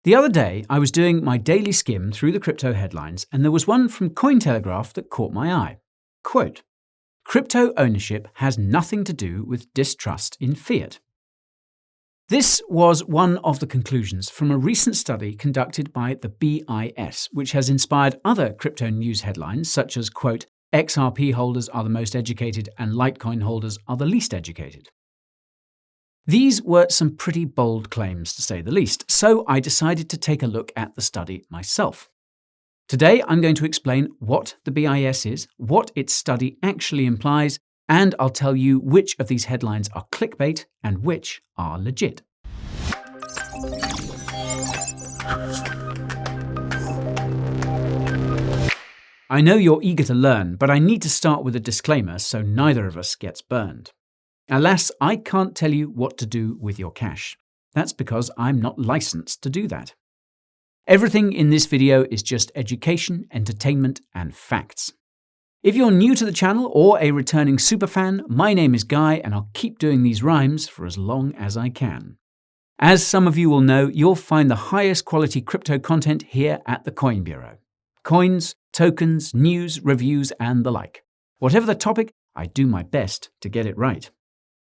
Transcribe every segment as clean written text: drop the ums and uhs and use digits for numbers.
The other day, I was doing my daily skim through the crypto headlines, and there was one from Cointelegraph that caught my eye. Quote, "Crypto ownership has nothing to do with distrust in fiat." This was one of the conclusions from a recent study conducted by the BIS, which has inspired other crypto news headlines such as, quote, "XRP holders are the most educated and Litecoin holders are the least educated." These were some pretty bold claims, to say the least, so I decided to take a look at the study myself. Today, I'm going to explain what the BIS is, what its study actually implies, and I'll tell you which of these headlines are clickbait and which are legit. I know you're eager to learn, but I need to start with a disclaimer so neither of us gets burned. Alas, I can't tell you what to do with your cash. That's because I'm not licensed to do that. Everything in this video is just education, entertainment, and facts. If you're new to the channel or a returning superfan, my name is Guy and I'll keep doing these rhymes for as long as I can. As some of you will know, you'll find the highest quality crypto content here at the Coin Bureau. Coins, tokens, news, reviews, and the like. Whatever the topic, I do my best to get it right.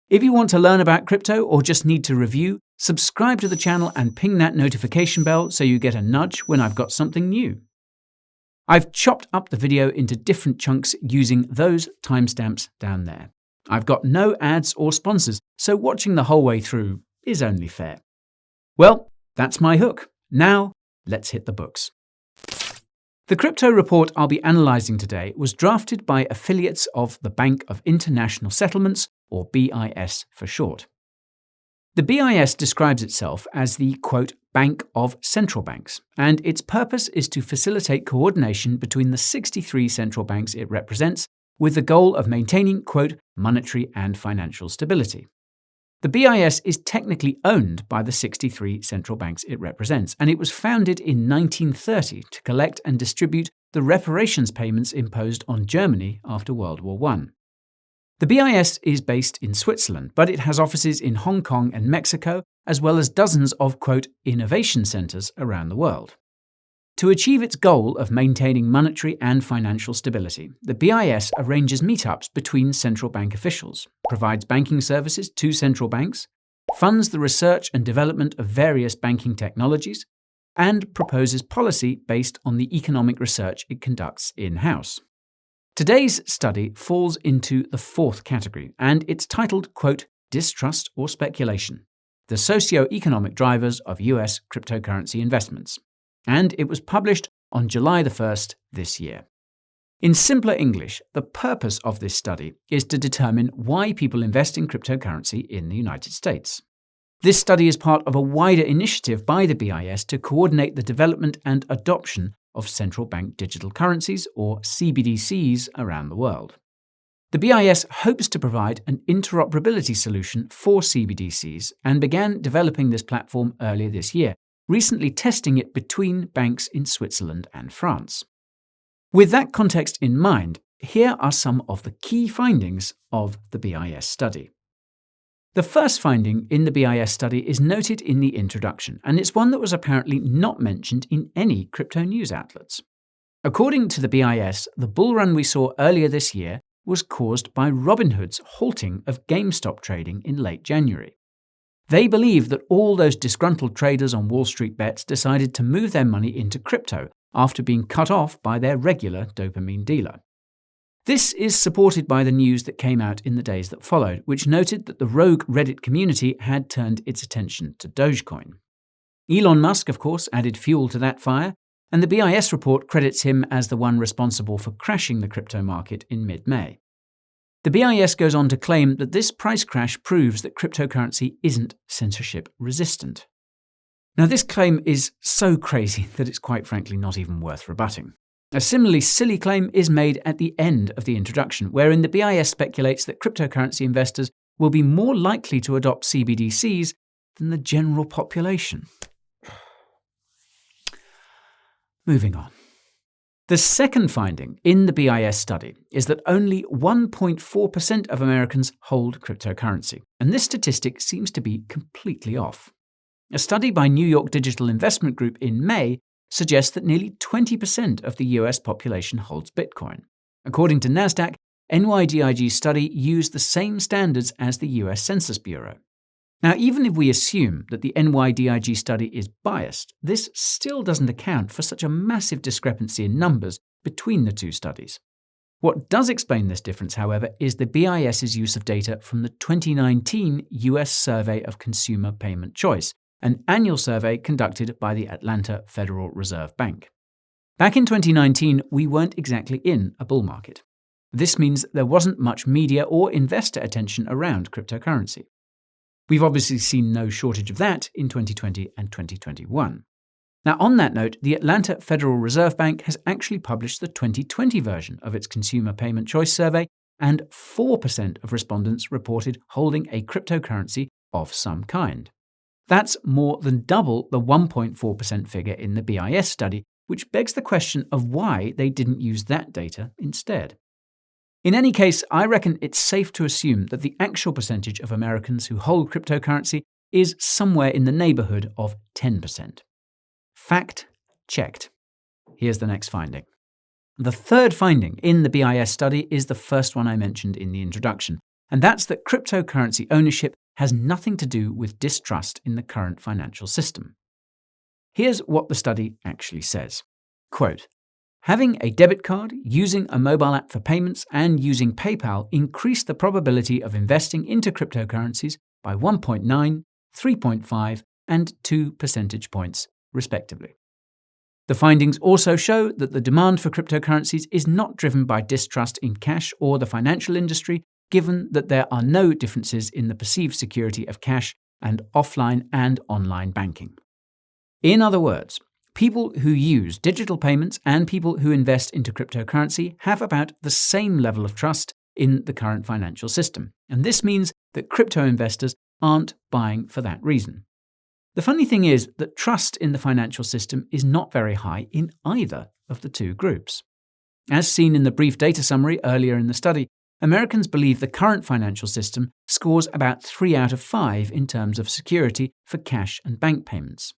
If you want to learn about crypto or just need to review, subscribe to the channel and ping that notification bell so you get a nudge when I've got something new. I've chopped up the video into different chunks using those timestamps down there. I've got no ads or sponsors, so watching the whole way through is only fair. Well, that's my hook. Now, let's hit the books. The crypto report I'll be analysing today was drafted by affiliates of the Bank of International Settlements, or BIS for short. The BIS describes itself as the, quote, Bank of Central Banks, and its purpose is to facilitate coordination between the 63 central banks it represents with the goal of maintaining, quote, monetary and financial stability. The BIS is technically owned by the 63 central banks it represents, and it was founded in 1930 to collect and distribute the reparations payments imposed on Germany after World War I. The BIS is based in Switzerland, but it has offices in Hong Kong and Mexico, as well as dozens of, quote, innovation centres around the world. To achieve its goal of maintaining monetary and financial stability, the BIS arranges meetups between central bank officials, provides banking services to central banks, funds the research and development of various banking technologies, and proposes policy based on the economic research it conducts in-house. Today's study falls into the fourth category, and it's titled, quote, Distrust or Speculation: The Socio-Economic Drivers of US Cryptocurrency Investments. And it was published on July the 1st this year. In simpler English, the purpose of this study is to determine why people invest in cryptocurrency in the United States. This study is part of a wider initiative by the BIS to coordinate the development and adoption of central bank digital currencies, or CBDCs, around the world. The BIS hopes to provide an interoperability solution for CBDCs and began developing this platform earlier this year, recently testing it between banks in Switzerland and France. With that context in mind, here are some of the key findings of the BIS study. The first finding in the BIS study is noted in the introduction, and it's one that was apparently not mentioned in any crypto news outlets. According to the BIS, the bull run we saw earlier this year was caused by Robinhood's halting of GameStop trading in late January. They believe that all those disgruntled traders on Wall Street bets decided to move their money into crypto after being cut off by their regular dopamine dealer. This is supported by the news that came out in the days that followed, which noted that the rogue Reddit community had turned its attention to Dogecoin. Elon Musk, of course, added fuel to that fire, and the BIS report credits him as the one responsible for crashing the crypto market in mid-May. The BIS goes on to claim that this price crash proves that cryptocurrency isn't censorship resistant. Now, this claim is so crazy that it's quite frankly not even worth rebutting. A similarly silly claim is made at the end of the introduction, wherein the BIS speculates that cryptocurrency investors will be more likely to adopt CBDCs than the general population. Moving on. The second finding in the BIS study is that only 1.4% of Americans hold cryptocurrency, and this statistic seems to be completely off. A study by New York Digital Investment Group in May suggests that nearly 20% of the US population holds Bitcoin. According to NASDAQ, NYDIG's study used the same standards as the US Census Bureau. Now, even if we assume that the NYDIG study is biased, this still doesn't account for such a massive discrepancy in numbers between the two studies. What does explain this difference, however, is the BIS's use of data from the 2019 US Survey of Consumer Payment Choice, an annual survey conducted by the Atlanta Federal Reserve Bank. Back in 2019, we weren't exactly in a bull market. This means there wasn't much media or investor attention around cryptocurrency. We've obviously seen no shortage of that in 2020 and 2021. Now, on that note, the Atlanta Federal Reserve Bank has actually published the 2020 version of its Consumer Payment Choice Survey, and 4% of respondents reported holding a cryptocurrency of some kind. That's more than double the 1.4% figure in the BIS study, which begs the question of why they didn't use that data instead. In any case, I reckon it's safe to assume that the actual percentage of Americans who hold cryptocurrency is somewhere in the neighborhood of 10%. Fact checked. Here's the next finding. The third finding in the BIS study is the first one I mentioned in the introduction, and that's that cryptocurrency ownership has nothing to do with distrust in the current financial system. Here's what the study actually says. Quote, having a debit card, using a mobile app for payments, and using PayPal increase the probability of investing into cryptocurrencies by 1.9, 3.5, and 2 percentage points, respectively. The findings also show that the demand for cryptocurrencies is not driven by distrust in cash or the financial industry, given that there are no differences in the perceived security of cash and offline and online banking. In other words, people who use digital payments and people who invest into cryptocurrency have about the same level of trust in the current financial system, and this means that crypto investors aren't buying for that reason. The funny thing is that trust in the financial system is not very high in either of the two groups. As seen in the brief data summary earlier in the study, Americans believe the current financial system scores about 3 out of 5 in terms of security for cash and bank payments.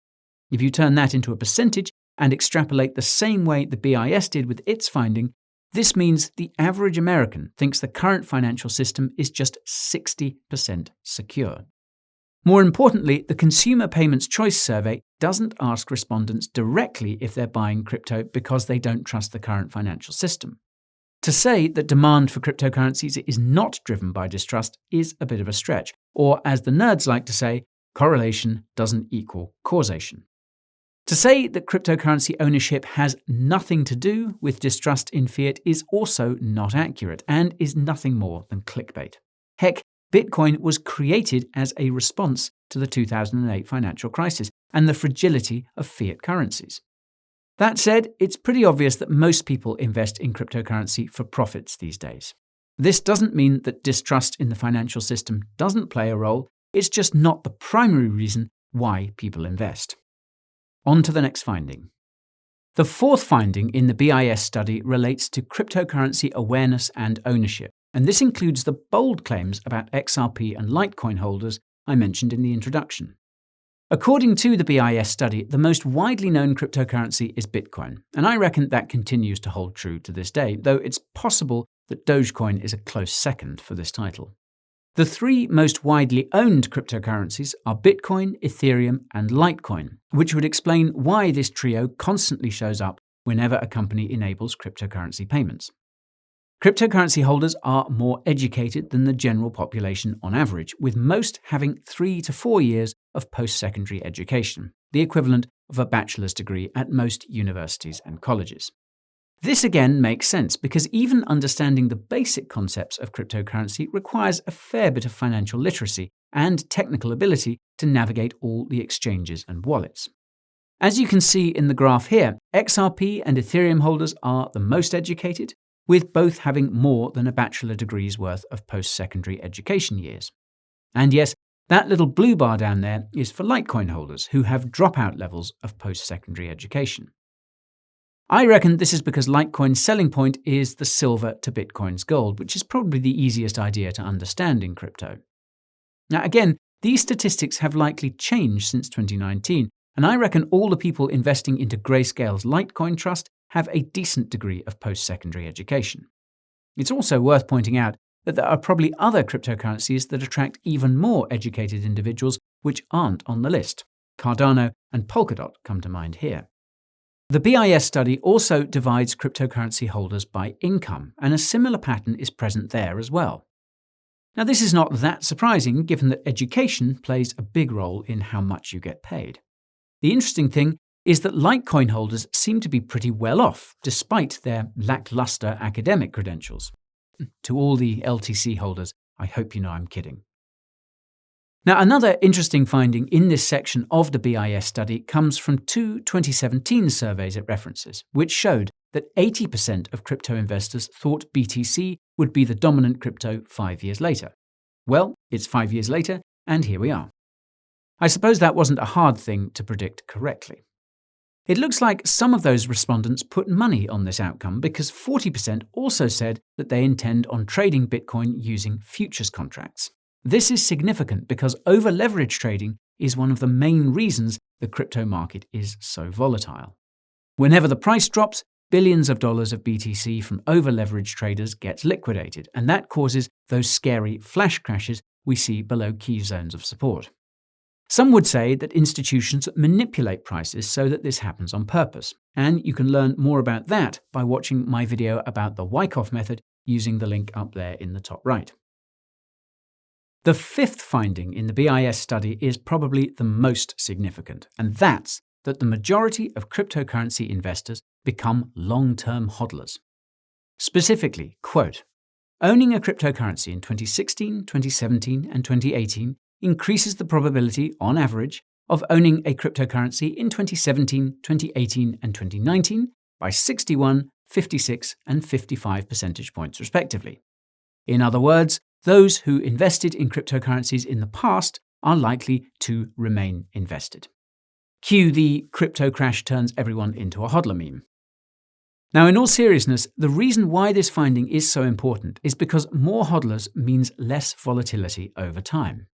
If you turn that into a percentage and extrapolate the same way the BIS did with its finding, this means the average American thinks the current financial system is just 60% secure. More importantly, the Consumer Payments Choice Survey doesn't ask respondents directly if they're buying crypto because they don't trust the current financial system. To say that demand for cryptocurrencies is not driven by distrust is a bit of a stretch, or as the nerds like to say, correlation doesn't equal causation. To say that cryptocurrency ownership has nothing to do with distrust in fiat is also not accurate and is nothing more than clickbait. Heck, Bitcoin was created as a response to the 2008 financial crisis and the fragility of fiat currencies. That said, it's pretty obvious that most people invest in cryptocurrency for profits these days. This doesn't mean that distrust in the financial system doesn't play a role, it's just not the primary reason why people invest. On to the next finding. The fourth finding in the BIS study relates to cryptocurrency awareness and ownership, and this includes the bold claims about XRP and Litecoin holders I mentioned in the introduction. According to the BIS study, the most widely known cryptocurrency is Bitcoin, and I reckon that continues to hold true to this day, though it's possible that Dogecoin is a close second for this title. The 3 most widely owned cryptocurrencies are Bitcoin, Ethereum, and Litecoin, which would explain why this trio constantly shows up whenever a company enables cryptocurrency payments. Cryptocurrency holders are more educated than the general population on average, with most having 3 to 4 years of post-secondary education, the equivalent of a bachelor's degree at most universities and colleges. This again makes sense because even understanding the basic concepts of cryptocurrency requires a fair bit of financial literacy and technical ability to navigate all the exchanges and wallets. As you can see in the graph here, XRP and Ethereum holders are the most educated, with both having more than a bachelor degree's worth of post-secondary education years. And yes, that little blue bar down there is for Litecoin holders who have dropout levels of post-secondary education. I reckon this is because Litecoin's selling point is the silver to Bitcoin's gold, which is probably the easiest idea to understand in crypto. Now again, These statistics have likely changed since 2019, and I reckon all the people investing into Grayscale's Litecoin trust have a decent degree of post-secondary education. It's also worth pointing out that there are probably other cryptocurrencies that attract even more educated individuals which aren't on the list. Cardano and Polkadot come to mind here. The BIS study also divides cryptocurrency holders by income, and a similar pattern is present there as well. Now, this is not that surprising given that education plays a big role in how much you get paid. The interesting thing is that Litecoin holders seem to be pretty well off, despite their lackluster academic credentials. To all the LTC holders, I hope you know I'm kidding. Now, another interesting finding in this section of the BIS study comes from two 2017 surveys it references, which showed that 80% of crypto investors thought BTC would be the dominant crypto 5 years later. Well, it's 5 years later, and here we are. I suppose that wasn't a hard thing to predict correctly. It looks like some of those respondents put money on this outcome because 40% also said that they intend on trading Bitcoin using futures contracts. This is significant because over-leveraged trading is one of the main reasons the crypto market is so volatile. Whenever the price drops, billions of dollars of BTC from over-leveraged traders gets liquidated, and that causes those scary flash crashes we see below key zones of support. Some would say that institutions manipulate prices so that this happens on purpose, and you can learn more about that by watching my video about the Wyckoff method using the link up there in the top right. The fifth finding in the BIS study is probably the most significant, and that's that the majority of cryptocurrency investors become long-term hodlers. Specifically, quote, owning a cryptocurrency in 2016, 2017, and 2018 increases the probability, on average, of owning a cryptocurrency in 2017, 2018, and 2019 by 61, 56, and 55 percentage points respectively. In other words, those who invested in cryptocurrencies in the past are likely to remain invested. Cue the crypto crash turns everyone into a hodler meme. Now, in all seriousness, the reason why this finding is so important is because more hodlers means less volatility over time.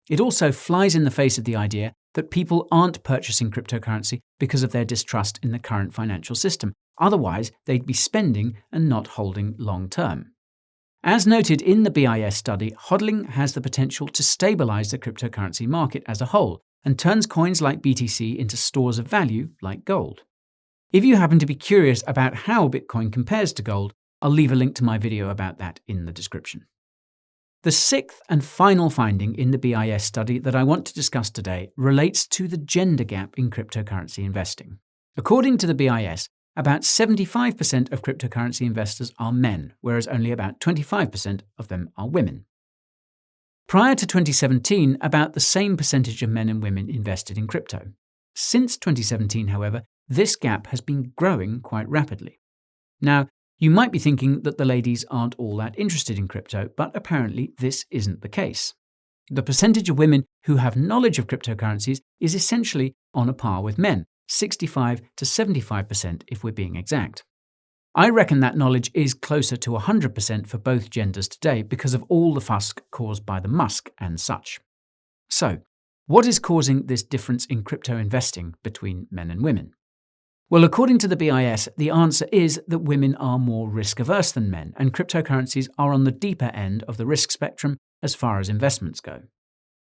It also flies in the face of the idea that people aren't purchasing cryptocurrency because of their distrust in the current financial system. Otherwise, they'd be spending and not holding long term. As noted in the BIS study, hodling has the potential to stabilize the cryptocurrency market as a whole and turns coins like BTC into stores of value like gold. If you happen to be curious about how Bitcoin compares to gold, I'll leave a link to my video about that in the description. The sixth and final finding in the BIS study that I want to discuss today relates to the gender gap in cryptocurrency investing. According to the BIS, about 75% of cryptocurrency investors are men, whereas only about 25% of them are women. Prior to 2017, about the same percentage of men and women invested in crypto. Since 2017, however, this gap has been growing quite rapidly. Now, you might be thinking that the ladies aren't all that interested in crypto, but apparently this isn't the case. The percentage of women who have knowledge of cryptocurrencies is essentially on a par with men, 65 to 75% if we're being exact. I reckon that knowledge is closer to 100% for both genders today because of all the fuss caused by the Musk and such. So, what is causing this difference in crypto investing between men and women? Well, according to the BIS, the answer is that women are more risk-averse than men, and cryptocurrencies are on the deeper end of the risk spectrum as far as investments go.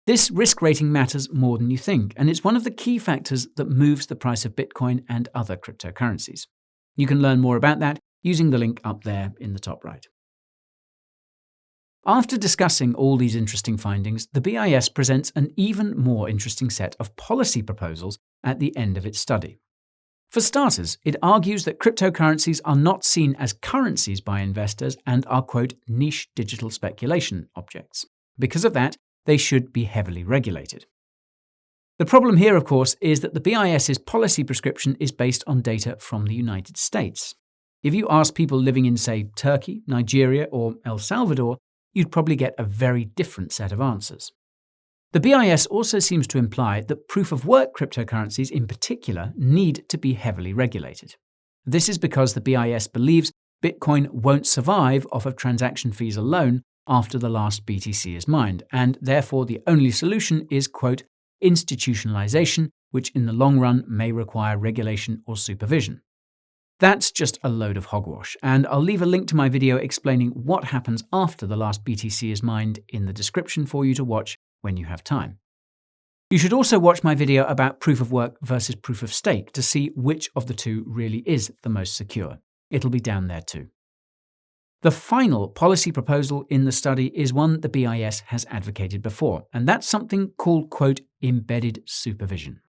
This risk rating matters more than you think, and it's one of the key factors that moves the price of Bitcoin and other cryptocurrencies. You can learn more about that using the link up there in the top right. After discussing all these interesting findings, the BIS presents an even more interesting set of policy proposals at the end of its study. For starters, it argues that cryptocurrencies are not seen as currencies by investors and are, quote, niche digital speculation objects. Because of that, they should be heavily regulated. The problem here, of course, is that the BIS's policy prescription is based on data from the United States. If you ask people living in, say, Turkey, Nigeria, or El Salvador, you'd probably get a very different set of answers. The BIS also seems to imply that proof-of-work cryptocurrencies in particular need to be heavily regulated. This is because the BIS believes Bitcoin won't survive off of transaction fees alone after the last BTC is mined, and therefore the only solution is, quote, institutionalization, which in the long run may require regulation or supervision. That's just a load of hogwash, and I'll leave a link to my video explaining what happens after the last BTC is mined in the description for you to watch when you have time. You should also watch my video about proof of work versus proof of stake to see which of the two really is the most secure. It'll be down there too. The final policy proposal in the study is one the BIS has advocated before, and that's something called, quote, embedded supervision.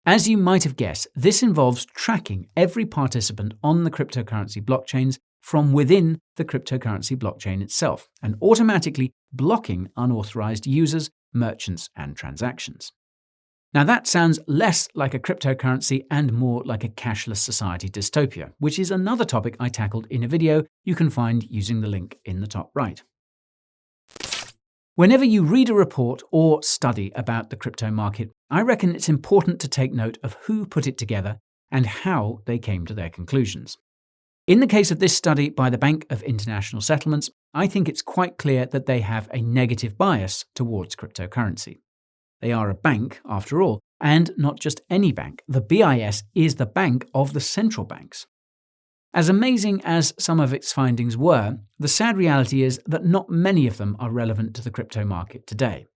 As you might have guessed, this involves tracking every participant on the cryptocurrency blockchains from within the cryptocurrency blockchain itself, and automatically blocking unauthorized users, merchants, and transactions. Now that sounds less like a cryptocurrency and more like a cashless society dystopia, which is another topic I tackled in a video you can find using the link in the top right. Whenever you read a report or study about the crypto market, I reckon it's important to take note of who put it together and how they came to their conclusions. In the case of this study by the Bank of International Settlements, I think it's quite clear that they have a negative bias towards cryptocurrency. They are a bank, after all, and not just any bank. The BIS is the bank of the central banks. As amazing as some of its findings were, the sad reality is that not many of them are relevant to the crypto market today.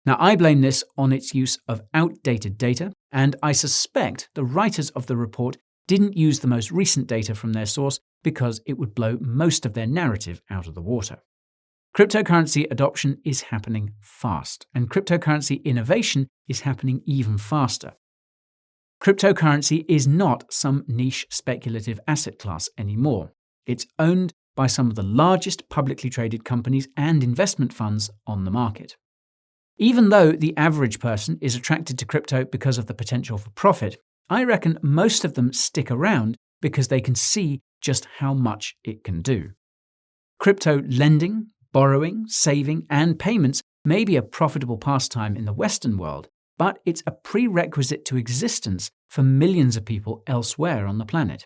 Now, I blame this on its use of outdated data, and I suspect the writers of the report didn't use the most recent data from their source because it would blow most of their narrative out of the water. Cryptocurrency adoption is happening fast, and cryptocurrency innovation is happening even faster. Cryptocurrency is not some niche speculative asset class anymore. It's owned by some of the largest publicly traded companies and investment funds on the market. Even though the average person is attracted to crypto because of the potential for profit, I reckon most of them stick around because they can see just how much it can do. Crypto lending, borrowing, saving, and payments may be a profitable pastime in the Western world, but it's a prerequisite to existence for millions of people elsewhere on the planet.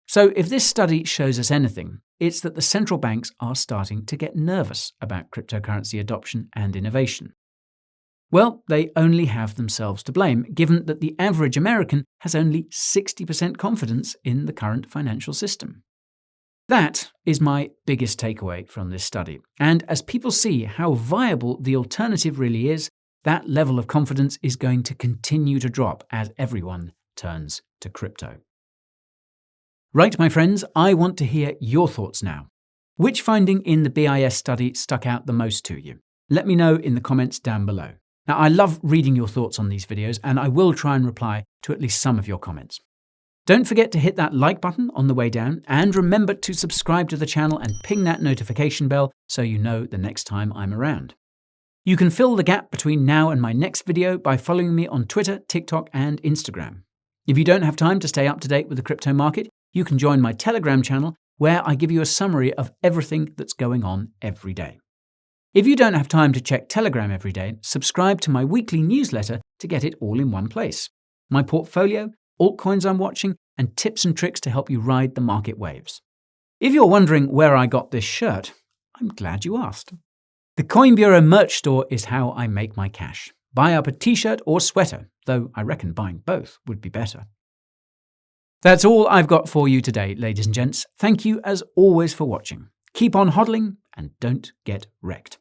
So if this study shows us anything, it's that the central banks are starting to get nervous about cryptocurrency adoption and innovation. Well, they only have themselves to blame, given that the average American has only 60% confidence in the current financial system. That is my biggest takeaway from this study. And as people see how viable the alternative really is, that level of confidence is going to continue to drop as everyone turns to crypto. Right, my friends, I want to hear your thoughts now. Which finding in the BIS study stuck out the most to you? Let me know in the comments down below. Now, I love reading your thoughts on these videos, and I will try and reply to at least some of your comments. Don't forget to hit that like button on the way down, and remember to subscribe to the channel and ping that notification bell so you know the next time I'm around. You can fill the gap between now and my next video by following me on Twitter, TikTok, and Instagram. If you don't have time to stay up to date with the crypto market, you can join my Telegram channel where I give you a summary of everything that's going on every day. If you don't have time to check Telegram every day, subscribe to my weekly newsletter to get it all in one place. My portfolio, altcoins I'm watching, and tips and tricks to help you ride the market waves. If you're wondering where I got this shirt, I'm glad you asked. The Coin Bureau merch store is how I make my cash. Buy up a t-shirt or sweater, though I reckon buying both would be better. That's all I've got for you today, ladies and gents. Thank you as always for watching. Keep on hodling and don't get wrecked.